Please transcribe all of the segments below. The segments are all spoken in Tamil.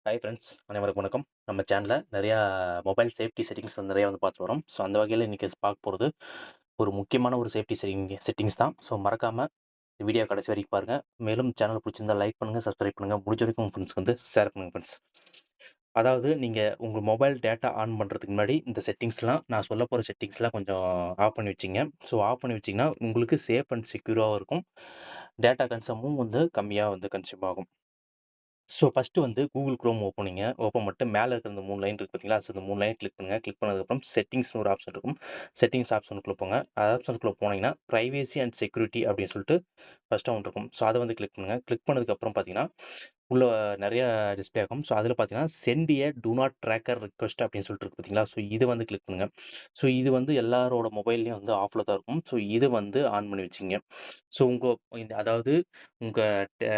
ஹாய் ஃப்ரெண்ட்ஸ், அனைவருக்கும் வணக்கம். நம்ம சேனல்ல நிறையா மொபைல் சேஃப்டி செட்டிங்ஸ் வந்து நிறையா பார்த்துட்டு வரோம். ஸோ, அந்த வகையில இன்னைக்கு பார்க்க போறது ஒரு முக்கியமான ஒரு சேஃப்டி செட்டிங்ஸ் தான். ஸோ, மறக்காம வீடியோ கடைசி வரைக்கும் பாருங்க. மேலும் சேனல் பிடிச்சிருந்தா லைக் பண்ணுங்க, சப்ஸ்கிரைப் பண்ணுங்க. முடிஞ்ச வரைக்கும் உங்க ஃப்ரெண்ட்ஸ்க்கு வந்து ஷேர் பண்ணுங்க ஃப்ரெண்ட்ஸ். அதாவது நீங்க உங்க மொபைல் டேட்டா ஆன் பண்றதுக்கு முன்னாடி இந்த செட்டிங்ஸ்லாம் நான் சொல்லப் போற செட்டிங்ஸ்லாம் கொஞ்சம் ஆஃப் பண்ணி வச்சுக்கங்க. ஸோ, ஆஃப் பண்ணி வச்சீங்கன்னா உங்களுக்கு சேஃப் அண்ட் செக்யூராவும் இருக்கும். டேட்டா கன்சம்மும் வந்து கம்மியா வந்து கன்சியூம் ஆகும். ஸோ, ஃபர்ஸ்ட்டு வந்து Google Chrome ஓப்பன் பண்ணிட்டு மேல இருக்கிற இந்த 3 லைன் இருக்கு பார்த்தீங்களா? ஸோ, இந்த 3 லைன் கிளிக் பண்ணுங்க. கிளிக் பண்ணதுக்கப்புறம் செட்டிங்ஸ்னு ஒரு ஆப்ஷன் இருக்கும். செட்டிங்ஸ் ஆப்ஷனுக்குள்ள போங்க. ஆப்ஷனுக்குள்ள போனீங்கன்னா, பிரைவசி அண்ட் செக்யூரிட்டி அப்படின்னு சொல்லிட்டு ஃபர்ஸ்ட்டு ஒண்ணு இருக்கும். ஸோ, அத வந்து கிளிக் பண்ணுங்க. கிளிக் பண்ணதுக்கப்புறம் பார்த்தீங்கன்னா, உள்ள நெறைய டிஸ்ப்ளே ஆகும். ஸோ, அதில பார்த்தீங்கன்னா, send a do not tracker request அப்படின்னு சொல்லிட்டு இருக்கு பார்த்தீங்களா? ஸோ, இத வந்து கிளிக் பண்ணுங்க. ஸோ, இது வந்து எல்லாரோட மொபைல்லயும் வந்து ஆஃப்ல தான் இருக்கும். ஸோ, இத வந்து ஆன் பண்ணி வச்சுக்கங்க. ஸோ, அதாவது உங்க டே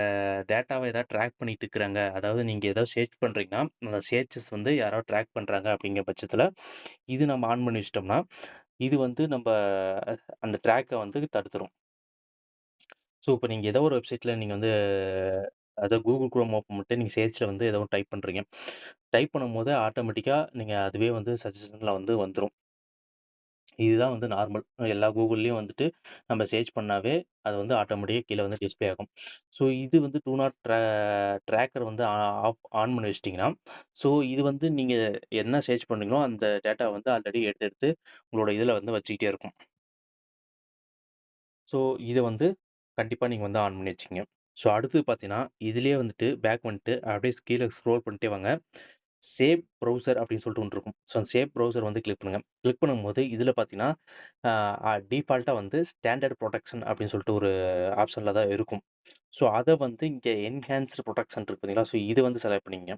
டேட்டாவ ஏதாவது ட்ராக் பண்ணிட்டு இருக்கிறாங்க. அதாவது நீங்க ஏதாவது சர்ச் பண்றீங்கன்னா, அந்த சர்ச்சஸ் வந்து யாராவது ட்ராக் பண்றாங்க அப்படிங்கிற பட்சத்தில, இது நம்ம ஆன் பண்ணி வச்சுட்டோம்னா, இது வந்து நம்ப அந்த ட்ராக்க வந்து தடுத்துரும். ஸோ, இப்ப நீங்க ஏதோ ஒரு வெப்சைட்ல நீங்க வந்து அதாவது Google Chrome ஓப்பன் பண்ணிட்டு நீங்க சேர்ச்ல வந்து ஏதோ ஒண்ணு டைப் பண்றீங்க. டைப் பண்ணும்போது ஆட்டோமேட்டிக்கா நீங்க அதுவே வந்து சஜஷன்ல வந்து வந்துரும். இதுதான் வந்து நார்மல். எல்லா Googleலயும் வந்துட்டு நம்ம சர்ச் பண்ணாவே, அது வந்து ஆட்டோமேட்டிக்கா கீழ வந்து டிஸ்ப்ளே ஆகும். ஸோ இது வந்து டூ நாட் ட்ராக்கர் வந்து ஆன் பண்ணி வச்சுட்டீங்கன்னா, ஸோ இது வந்து நீங்க என்ன சர்ச் பண்றீங்களோ, அந்த டேட்டா வந்து ஆல்ரெடி எடுத்து எடுத்து உங்களோட இதுல வந்து வச்சுக்கிட்டே இருக்கும். ஸோ இத வந்து கண்டிப்பா நீங்க வந்து ஆன் பண்ணி வச்சுக்கங்க. ஸோ அடுத்தது பார்த்தீங்கன்னா, இதிலேயே வந்துட்டு பேக் வந்துட்டு அப்படியே கீழ ஸ்க்ரோல் பண்ணிட்டே வாங்க. சேவ் ப்ரௌசர் அப்படின்னு சொல்லிட்டு ஒண்ணு இருக்கும். ஸோ, அந்த சேவ் ப்ரௌசர் வந்து கிளிக் பண்ணுங்க. கிளிக் பண்ணும்போது இதில பார்த்தீங்கன்னா, டிஃபால்ட்டா வந்து ஸ்டாண்டர்ட் புரொடெக்ஷன் அப்படின்னு சொல்லிட்டு ஒரு ஆப்ஷன்ல தான் இருக்கும். ஸோ, அத வந்து இங்க என்ஹான்ஸ்டு புரொடெக்ஷன் இருக்கு பார்த்தீங்களா? ஸோ, இது வந்து செலக்ட் பண்ணிக்கங்க.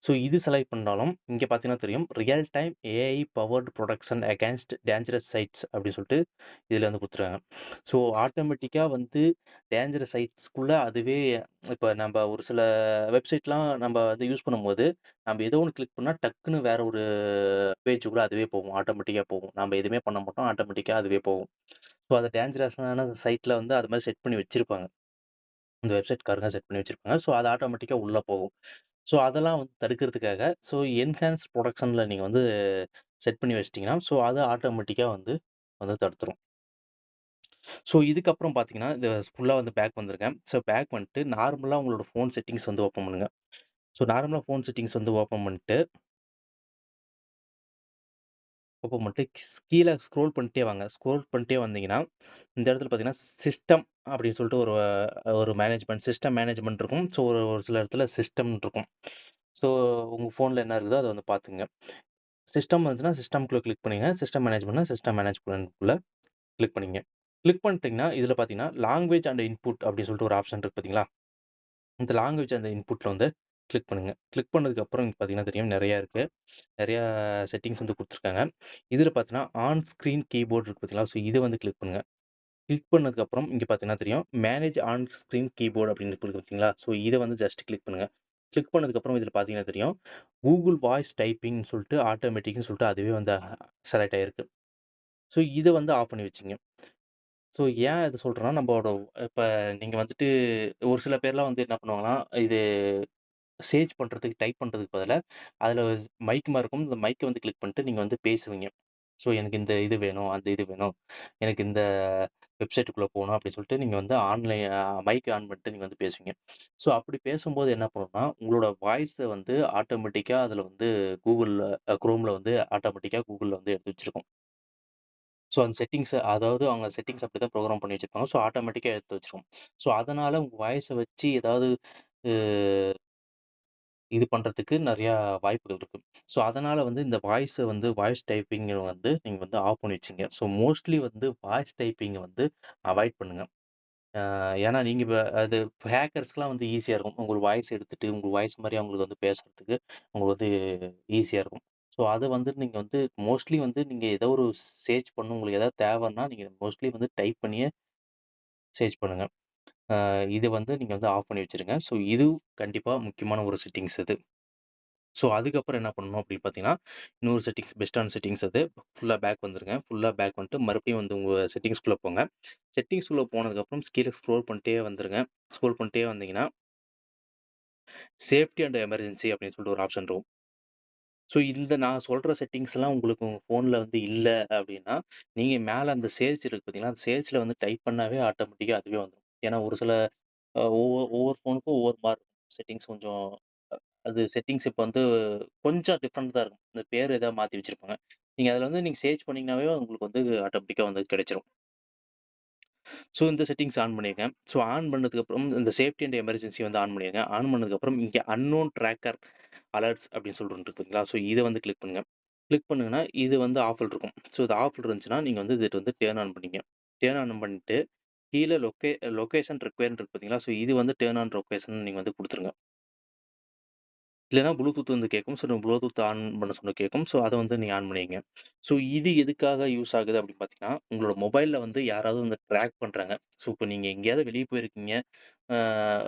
ஸோ, இது செலக்ட் பண்ணாலும் இங்க பார்த்தீங்கன்னா தெரியும். Real time AI powered protection against dangerous sites அப்படின்னு சொல்லிட்டு இதில வந்து குடுத்துருக்காங்க. ஸோ, ஆட்டோமேட்டிக்கா வந்து டேஞ்சரஸ் சைட்ஸ்க்குள்ள அதுவே இப்ப நம்ப ஒரு சில வெப்சைட்லாம் நம்ப வந்து யூஸ் பண்ணும்போது, நம்ப ஏதோ ஒண்ணு கிளிக் பண்ணா டக்குன்னு வேற ஒரு பேஜுக்குள்ள அதுவே போகும். ஆட்டோமேட்டிக்கா போகும். நம்ப எதுவுமே பண்ண மாட்டோம். ஆட்டோமேட்டிக்கா அதுவே போகும். ஸோ, அது டேஞ்சரஸான சைட்ல வந்து அது மாரி செட் பண்ணி வச்சிருப்பாங்க. இந்த வெப்சைட்காரங்க செட் பண்ணி வச்சிருப்பாங்க. ஸோ, அது ஆட்டோமேட்டிக்கா உள்ள போகும். ஸோ, அதெல்லாம் வந்து தடுக்கிறதுக்காக, ஸோ என்ஹான்ஸ் புரொடக்ஷன்ல நீங்க வந்து செட் பண்ணி வச்சுட்டீங்கன்னா, ஸோ அது ஆட்டோமேட்டிக்கா வந்து வந்து தடுத்துரும். ஸோ, இதுக்கப்புறம் பார்த்தீங்கன்னா, இது ஃபுல்லா வந்து பேக் வந்துருங்க. ஸோ, பேக் வந்துட்டு நார்மலா உங்களோட ஃபோன் செட்டிங்ஸ் வந்து ஓப்பன் பண்ணுங்க. ஸோ, நார்மலா ஃபோன் செட்டிங்ஸ் வந்து ஓப்பன் பண்ணிட்டு ஓப்பன் பண்ணிட்டு கீழ ஸ்க்ரோல் பண்ணிட்டே வாங்க. ஸ்க்ரோல் பண்ணிட்டே வந்தீங்கன்னா, இந்த இடத்துல பார்த்தீங்கன்னா, சிஸ்டம் அப்படின்னு சொல்லிட்டு ஒரு ஒரு மேனேஜ்மென்ட் சிஸ்டம் மேனேஜ்மென்ட் இருக்கும். ஸோ, ஒரு ஒரு சில இடத்துல சிஸ்டம்னு இருக்கும். ஸோ, உங்க ஃபோன்ல என்ன இருக்குதோ அத வந்து பார்த்துக்கங்க. சிஸ்டம் வந்துச்சுன்னா, சிஸ்டம்குள்ள கிளிக் பண்ணீங்க. சிஸ்டம் மேனேஜ்மென்ட்னா, சிஸ்டம் மேனேஜ்மென்ட்குள்ள கிளிக் பண்ணீங்க. கிளிக் பண்ணிட்டீங்கன்னா, இதில பார்த்தீங்கன்னா, லாங்குவேஜ் அண்ட் இன்புட் அப்படின்னு சொல்லிட்டு ஒரு ஆப்ஷன் இருக்கு பார்த்தீங்களா? இந்த லாங்குவேஜ் அந்த இன்புட்ல வந்து கிளிக் பண்ணுங்க. கிளிக் பண்ணதுக்கப்புறம் இங்க பார்த்தீங்கன்னா தெரியும் நெறையா இருக்கு. நெறையா செட்டிங்ஸ் வந்து குடுத்துருக்காங்க. இதில பார்த்தீங்கன்னா, ஆன் ஸ்க்ரீன் கீபோர்ட் இருக்கு பார்த்தீங்களா? ஸோ இத வந்து கிளிக் பண்ணுங்க. கிளிக் பண்ணதுக்கப்புறம் இங்க பார்த்தீங்கன்னா தெரியும். மேனேஜ் ஆன் ஸ்க்ரீன் கீபோர்ட் அப்படின்னு இருக்கு பார்த்தீங்களா? ஸோ இத வந்து ஜஸ்ட் கிளிக் பண்ணுங்க. கிளிக் பண்ணதுக்கப்புறம் இதில பார்த்தீங்கன்னா தெரியும். Google வாய்ஸ் டைப்பிங்ன்னு சொல்லிட்டு ஆட்டோமேட்டிக்ன்னு சொல்லிட்டு அதுவே வந்து செலக்ட் ஆயிருக்கு. ஸோ இத வந்து ஆஃப் பண்ணி வச்சுக்கங்க. ஸோ ஏன் இத சொல்றேன்னா, நம்போட இப்ப நீங்க வந்துட்டு ஒரு சில பேர்லாம் வந்து என்ன பண்ணுவாங்கன்னா, இது சேஜ் பண்றதுக்கு, டைப் பண்றதுக்கு பதிலா, அதில மைக் மாரி இருக்கும். இந்த மைக்க வந்து கிளிக் பண்ணிட்டு நீங்க வந்து பேசுவீங்க. ஸோ எனக்கு இந்த இது வேணும், அந்த இது வேணும். எனக்கு இந்த வெப்சைட்டுக்குள்ள போணும் அப்படின்னு சொல்லிட்டு நீங்க வந்து மைக் ஆன் பண்ணிட்டு நீங்க வந்து பேசுவீங்க. ஸோ அப்படி பேசும்போது என்ன பண்ணும்னா, உங்களோட வாய்ஸ வந்து ஆட்டோமேட்டிக்கா அதில வந்து Googleல Chromeல வந்து ஆட்டோமேட்டிக்கா Googleல வந்து எடுத்து வச்சிருக்கும். ஸோ அந்த அதாவது அவங்க செட்டிங்ஸ் அப்படிதான் ப்ரோகிராம் பண்ணி வச்சிருப்பாங்க. ஸோ ஆட்டோமேட்டிக்கா எடுத்து வச்சுரும். ஸோ அதனால உங்க வாய்ஸ வச்சு ஏதாவது அ இது பண்றதுக்கு நெறையா வாய்ப்புகள் இருக்கு. ஸோ, அதனால வந்து இந்த வாய்ஸ் டைப்பிங் வந்து நீங்க வந்து ஆஃப் பண்ணி வச்சுங்க. ஸோ, மோஸ்ட்லி வந்து வாய்ஸ் டைப்பிங்க வந்து அவாய்ட் பண்ணுங்க. ஏன்னா நீங்க அது ஹேக்கர்ஸ்க்குலாம் வந்து ஈஸியா இருக்கும். உங்க வாய்ஸ் எடுத்துட்டு, உங்க வாய்ஸ் மாரி அவங்களுக்கு வந்து பேசுறதுக்கு உங்களுக்கு வந்து ஈஸியா இருக்கும். ஸோ, அது வந்து நீங்க வந்து மோஸ்ட்லி வந்து நீங்க ஏதோ ஒரு உங்களுக்கு ஏதாவது தேவைன்னா, நீங்க மோஸ்ட்லி வந்து டைப் பண்ணியே சர்ச் பண்ணுங்க. இது வந்து நீங்க வந்து ஆஃப் பண்ணி வச்சுருங்க. ஸோ, இது கண்டிப்பா முக்கியமான ஒரு செட்டிங்ஸ் இது. ஸோ, அதுக்கப்புறம் என்ன பண்ணணும் அப்படின்னு பார்த்தீங்கன்னா, இன்னொரு பெஸ்ட்டான செட்டிங்ஸ் அது. ஃபுல்லா பேக் வந்துருங்க. ஃபுல்லா பேக் வந்துட்டு மறுபடியும் வந்து உங்க செட்டிங்ஸ்குள்ள போங்க. செட்டிங்ஸ்குள்ள போனதுக்கப்புறம் கீழ ஸ்க்ரோல் பண்ணிட்டே வந்துருங்க. ஸ்க்ரோல் பண்ணிட்டே வந்தீங்கன்னா, சேஃப்டி அண்ட் எமர்ஜென்சி அப்படின்னு சொல்லிட்டு ஒரு ஆப்ஷன் இருக்கும். ஸோ இந்த நான் சொல்ற செட்டிங்ஸ்லாம் உங்களுக்கு உங்க ஃபோன்ல வந்து இல்ல அப்படின்னா, நீங்க மேல அந்த சேர்ச் இருக்கு பார்த்தீங்களா, அந்த சேர்ச்ல வந்து டைப் பண்ணாவே ஆட்டோமேட்டிக்கா அதுவே வந்துரும். ஏன்னா ஒரு சில ஒவ்வொரு ஃபோனுக்கும் ஒவ்வொரு மாரி செட்டிங்ஸ் கொஞ்சம் அ அது செட்டிங்ஸ் இப்ப வந்து கொஞ்சம் டிஃப்ரெண்ட் தான் இருக்கும். இந்த பேர் ஏதாவது மாத்தி வச்சிருப்பாங்க. நீங்க அதில வந்து நீங்க சர்ச் பண்ணீங்கனாவே உங்களுக்கு வந்து ஆட்டோமேட்டிக்கா வந்து கிடைச்சிரும். ஸோ இந்த செட்டிங்ஸ் ஆன் பண்ணியிருக்கேன். ஸோ ஆன் பண்ணதுக்கப்புறம் இந்த சேஃப்டி அண்ட் எமர்ஜென்சி வந்து ஆன் பண்ணியிருக்கேன். ஆன் பண்ணதுக்கப்புறம் இங்க அன்னோன் ட்ராக்கர் அலர்ட்ஸ் அப்படின்னு சொல்லிட்டு ஒண்ணு இருக்கு பார்த்தீங்களா? ஸோ இத வந்து கிளிக் பண்ணுங்க. கிளிக் பண்ணுங்கன்னா, இது வந்து ஆஃப்ல இருக்கும். ஸோ இது ஆஃப்ல இருந்துச்சுன்னா, நீங்க வந்து இத வந்து டர்ன் ஆன் பண்ணிக்கங்க. டர்ன் ஆன் பண்ணிட்டு, கீழ லொகேஷன் ரிக்வயர்ன்னு இருக்கு பார்த்தீங்களா? ஸோ இது வந்து டர்ன் ஆன் லொகேஷன் நீங்க வந்து குடுத்துருங்க. இல்லன்னா ப்ளூடூத் வந்து கேட்கும். ஸோ ப்ளூடூத் ஆன் பண்ண சொல்லி கேட்கும். ஸோ அத வந்து நீங்க ஆன் பண்ணிக்கங்க. ஸோ இது எதுக்காக யூஸ் ஆகுது அப்படின்னு பார்த்தீங்கன்னா, உங்களோட மொபைல்ல வந்து யாராவது வந்து ட்ராக் பண்றாங்க. ஸோ இப்ப நீங்க எங்கேயாவது வெளிய போயிருக்கீங்க. அ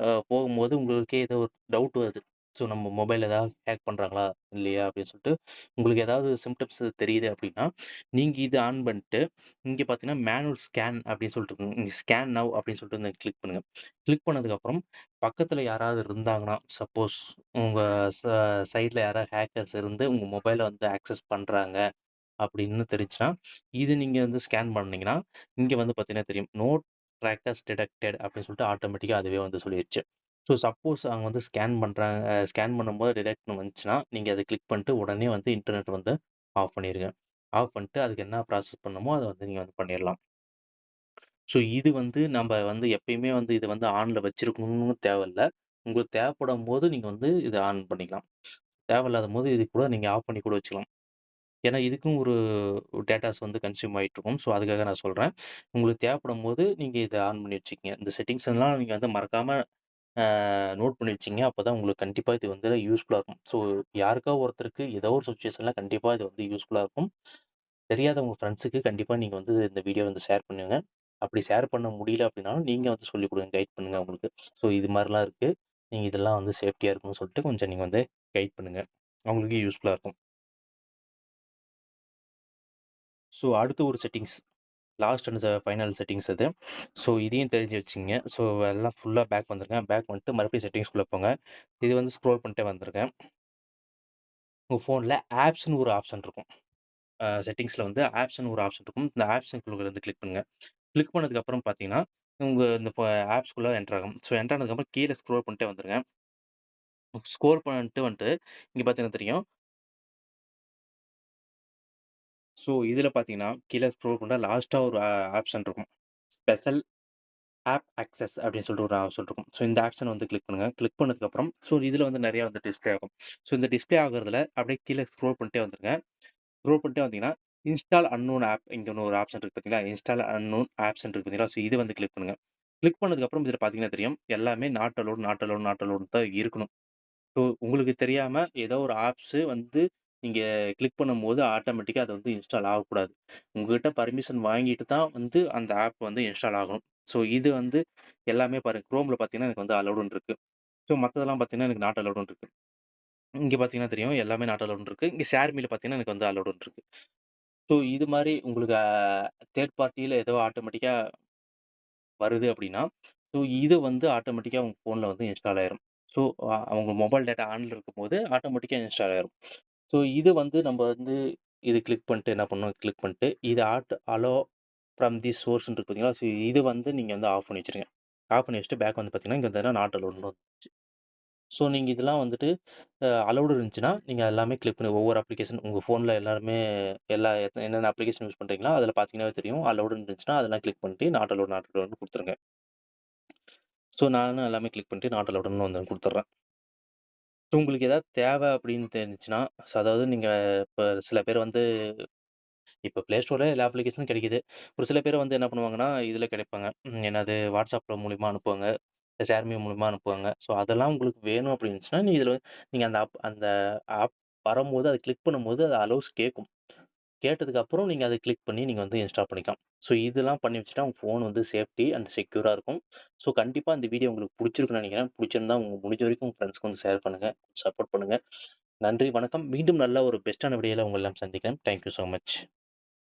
அ போகும்போது உங்களுக்கே ஏதோ ஒரு டவுட் வருது. ஸோ நம்ம மொபைல் ஏதாவது ஹேக் பண்றாங்களா? இல்லையா? அப்படின்னு சொல்லிட்டு உங்களுக்கு ஏதாவது சிம்ப்டம்ஸ் தெரியுது அப்படின்னா, நீங்க இத ஆன் பண்ணிட்டு, இங்க பார்த்தீங்கன்னா மேனுவல் ஸ்கேன் அப்படின்னு சொல்லிட்டு இருக்கும். இங்க ஸ்கேன் நவ் அப்படின்னு சொல்லிட்டு வந்து கிளிக் பண்ணுங்க. கிளிக் பண்ணதுக்கப்புறம் பக்கத்துல யாராவது இருந்தாங்கன்னா, சப்போஸ் உங்க ச சைட்ல யாராவது ஹேக்கர்ஸ் இருந்து உங்க மொபைல வந்து ஆக்சஸ் பண்றாங்க அப்படின்னு தெரிஞ்சுனா, இது நீங்க வந்து ஸ்கேன் பண்ணீங்கன்னா, இங்க வந்து பார்த்தீங்கன்னா தெரியும். நோ ட்ராக்கர்ஸ் டிடெக்டட் அப்படின்னு சொல்லிட்டு ஆட்டோமேட்டிக்கா அதுவே வந்து சொல்லிருச்சு. ஸோ சப்போஸ் அவங்க வந்து ஸ்கேன் பண்ணும்போது டிடெக்ட்ன்னு வந்துச்சுன்னா, நீங்க அத கிளிக் பண்ணிட்டு உடனே வந்து இன்டர்நெட் வந்து ஆஃப் பண்ணிருங்க. ஆஃப் பண்ணிட்டு அதுக்கு என்ன ப்ராசஸ் பண்ணணுமோ அத வந்து நீங்க வந்து பண்ணிறலாம். ஸோ இது வந்து நம்ப வந்து எப்பயுமே வந்து இத வந்து ஆன்ல வச்சிருக்கணும்னு தேவையில்ல. உங்களுக்கு தேவைப்படும்போது நீங்க வந்து இத ஆன் பண்ணிக்கலாம். தேவையில்லாதம்போது இது கூட நீங்க ஆஃப் பண்ணி கூட வச்சுக்கலாம். ஏன்னா, இதுக்கும் ஒரு டேட்டாஸ் வந்து கன்சியூம் ஆயிட்டுருக்கும். ஸோ, அதுக்காக நான் சொல்றேன். உங்களுக்கு தேவைப்படும்போது நீங்க இத ஆன் பண்ணி வச்சுக்கங்க. இந்த செட்டிங்ஸ் எல்லாம் நீங்க வந்து மறக்காம நோட் பண்ணி வச்சீங்க. அப்பதான் உங்களுக்கு கண்டிப்பா இது வந்து யூஸ்ஃபுல்லா இருக்கும். ஸோ, யாருக்கா ஒருத்தருக்கு ஏதோ ஒரு சிச்சுவேஷன்ல கண்டிப்பா இது வந்து யூஸ்ஃபுல்லா இருக்கும். தெரியாத உங்க ஃப்ரெண்ட்ஸுக்கு கண்டிப்பா நீங்க வந்து இந்த வீடியோ வந்து ஷேர் பண்ணுங்க. அப்படி ஷேர் பண்ண முடியல அப்படின்னாலும், நீங்க வந்து சொல்லிக் குடுங்க. கைட் பண்ணுங்க அவங்களுக்கு. ஸோ, இது மாரிலாம் இருக்கு. நீங்க இதெல்லாம் வந்து சேஃப்டியா இருக்கணும்னு சொல்லிட்டு கொஞ்சம் நீங்க வந்து கைட் பண்ணுங்க. அவங்களுக்கு யூஸ்ஃபுல்லா இருக்கும். ஸோ, அடுத்து ஒரு settings. Last and final settings இது. ஸோ, இதையும் தெரிஞ்சு வச்சுக்கங்க. ஸோ, எல்லாம் ஃபுல்லா பேக் வந்துருங்க. பேக் வந்துட்டு மறுபடியும் செட்டிங்ஸ்குள்ள போங்க. இது வந்து ஸ்க்ரோல் பண்ணிட்டே வந்துருங்க. உங்க ஃபோன்ல ஆப்ஸ்ன்னு ஒரு ஆப்ஷன் இருக்கும். செட்டிங்ஸ்ல வந்து ஆப்ஸ்ன்னு ஒரு ஆப்ஷன் இருக்கும். இந்த ஆப்ஷன்குள்ள வந்து கிளிக் பண்ணுங்க. கிளிக் பண்ணதுக்கப்புறம் பார்த்தீங்கன்னா, உங்க இந்த ஆப்ஸ்குள்ள என்டர் ஆகும். ஸோ, என்டர் ஆனதுக்கப்புறம் கீழ ஸ்க்ரோல் பண்ணிட்டே வந்துருங்க. ஸ்க்ரோல் பண்ணிட்டு வந்துட்டு, இங்க பார்த்தீங்கன்னா தெரியும். ஸோ, இதுல பார்த்தீங்கன்னா, கீழ ஸ்க்ரோல் பண்ணா லாஸ்ட்டா ஒரு ஆப்ஷன் இருக்கும். ஸ்பெஷல் ஆப் அக்சஸ் அப்படின்னு சொல்லிட்டு ஒரு ஆப்ஷன் இருக்கும். ஸோ, இந்த ஆப்ஷன வந்து கிளிக் பண்ணுங்க. கிளிக் பண்ணதுக்கப்புறம், ஸோ, இதுல வந்து நெறைய வந்து டிஸ்ப்ளே ஆகும். ஸோ, இந்த டிஸ்ப்ளே ஆகுறதுல அப்படியே கீழ ஸ்க்ரோல் பண்ணிட்டே வந்துருங்க. ஸ்க்ரோல் பண்ணிட்டே வந்தீங்கன்னா, இன்ஸ்டால் அன்னோன் ஆப் இங்க ஒரு ஆப்ஷன் இருக்கு பார்த்தீங்களா? இன்ஸ்டால் அன்னோன் ஆப்ஸ்ன்னு இருக்கு பார்த்தீங்களா? ஸோ, இது வந்து கிளிக் பண்ணுங்க. கிளிக் பண்ணதுக்கப்புறம் இதுல பார்த்தீங்கன்னா தெரியும். எல்லாமே not allowed, not allowed, not அலோவ்ட்ன்னு தான் இருக்கணும். ஸோ, உங்களுக்கு தெரியாம ஏதோ ஒரு ஆப்ஸ் வந்து நீங்க கிளிக் பண்ணும்போது ஆட்டோமேட்டிக்கா அது வந்து இன்ஸ்டால் ஆகக்கூடாது. உங்ககிட்ட பர்மிஷன் வாங்கிட்டு தான் வந்து அந்த ஆப் வந்து இன்ஸ்டால் ஆகணும். ஸோ, இது வந்து எல்லாமே பாருங்க. Chromeல பார்த்தீங்கன்னா, எனக்கு வந்து அலோவ்டுன்னு இருக்கு. ஸோ, மத்ததெல்லாம் பார்த்தீங்கன்னா, எனக்கு நாட் அலோவ்டுன்னு இருக்கு. இங்க பார்த்தீங்கன்னா தெரியும். எல்லாமே நாட் அலோவ்டுன்னு இருக்கு. இங்க ஷேர் மீல பார்த்தீங்கன்னா, எனக்கு வந்து அலோவ்டுன்னு இருக்கு. ஸோ, இது மாரி உங்களுக்கு தேர்ட் பார்ட்டில ஏதோ ஆட்டோமேட்டிக்கா வருது அப்படின்னா, ஸோ இது வந்து ஆட்டோமேட்டிக்கா உங்க ஃபோன்ல வந்து இன்ஸ்டால் ஆயிரும். ஸோ உங்க மொபைல் டேட்டா ஆன்ல இருக்கும்போது ஆட்டோமேட்டிக்கா இன்ஸ்டால் ஆயிரும். ஸோ இது வந்து நம்ம வந்து இது கிளிக் பண்ணிட்டு என்ன பண்ணணும், கிளிக் பண்ணிட்டு இது அலோ ஃப்ரம் தி சோர்ஸ்ன்னு இருக்கு பார்த்தீங்களா? ஸோ இது வந்து நீங்க வந்து ஆஃப் பண்ணி வச்சுருங்க. ஆஃப் பண்ணி வச்சுட்டு பேக் வந்து பார்த்தீங்கன்னா, இங்க வந்து நாட் அலோவ்டுன்னு வந்துருச்சு. ஸோ நீங்க இதெல்லாம் வந்துட்டு அலோவ்டு இருந்துச்சுன்னா, நீங்க எல்லாமே கிளிக் பண்ணி ஒவ்வொரு அப்ளிகேஷன் உங்க ஃபோன்ல எல்லாருமே என்னென்ன அப்ளிகேஷன் யூஸ் பண்றீங்களோ, அதில பார்த்தீங்கன்னாவே தெரியும். அலோவ்டுன்னு இருந்துச்சுன்னா, அதெல்லாம் கிளிக் பண்ணிட்டு நாட் அலோவ்ட், நாட் அலோவ்டுன்னு குடுத்துருங்க. ஸோ, நானும் எல்லாமே கிளிக் பண்ணிட்டு நாட் அலோவ்டுன்னு வந்து குடுத்துர்றேன். ஸோ, உங்களுக்கு ஏதாவது தேவை அப்படின்னு தெரிஞ்சுச்சுன்னா, அதாவது நீங்க இப்ப சில பேர் வந்து இப்ப Play Storeல எல்லா அப்ளிகேஷனும் கிடைக்குது. ஒரு சில பேர் வந்து என்ன பண்ணுவாங்கன்னா, இதில கிடைப்பாங்க. என்னது WhatsAppல மூலியமா அனுப்புவாங்க. Share Me மூலியமா அனுப்புவாங்க. ஸோ, அதெல்லாம் உங்களுக்கு வேணும் அப்படின்னு இருந்துச்சுன்னா, நீங்க அந்த ஆப் வரும்போது அத கிளிக் பண்ணும்போது அது அலோவ்ஸ் கேட்கும். கேட்டதுக்கப்புறம் நீங்க அத கிளிக் பண்ணி நீங்க வந்து இன்ஸ்டால் பண்ணிக்கலாம். ஸோ, இதெல்லாம் பண்ணி வச்சுட்டா உங்க ஃபோன் வந்து சேஃப்டி அண்ட் செக்யூரா இருக்கும். ஸோ, கண்டிப்பா இந்த வீடியோ உங்களுக்கு புடிச்சிருக்கும்னு நெனைக்கிறேன். புடிச்சிருந்தா உங்க முடிஞ்ச வரைக்கும் உங்க ஃப்ரெண்ட்ஸ்க்கு வந்து ஷேர் பண்ணுங்க. சப்போர்ட் பண்ணுங்க. நன்றி, வணக்கம். மீண்டும் நல்ல ஒரு பெஸ்ட்டான வீடியோல உங்கள எல்லாம் சந்திக்கிறேன். Thank you so much.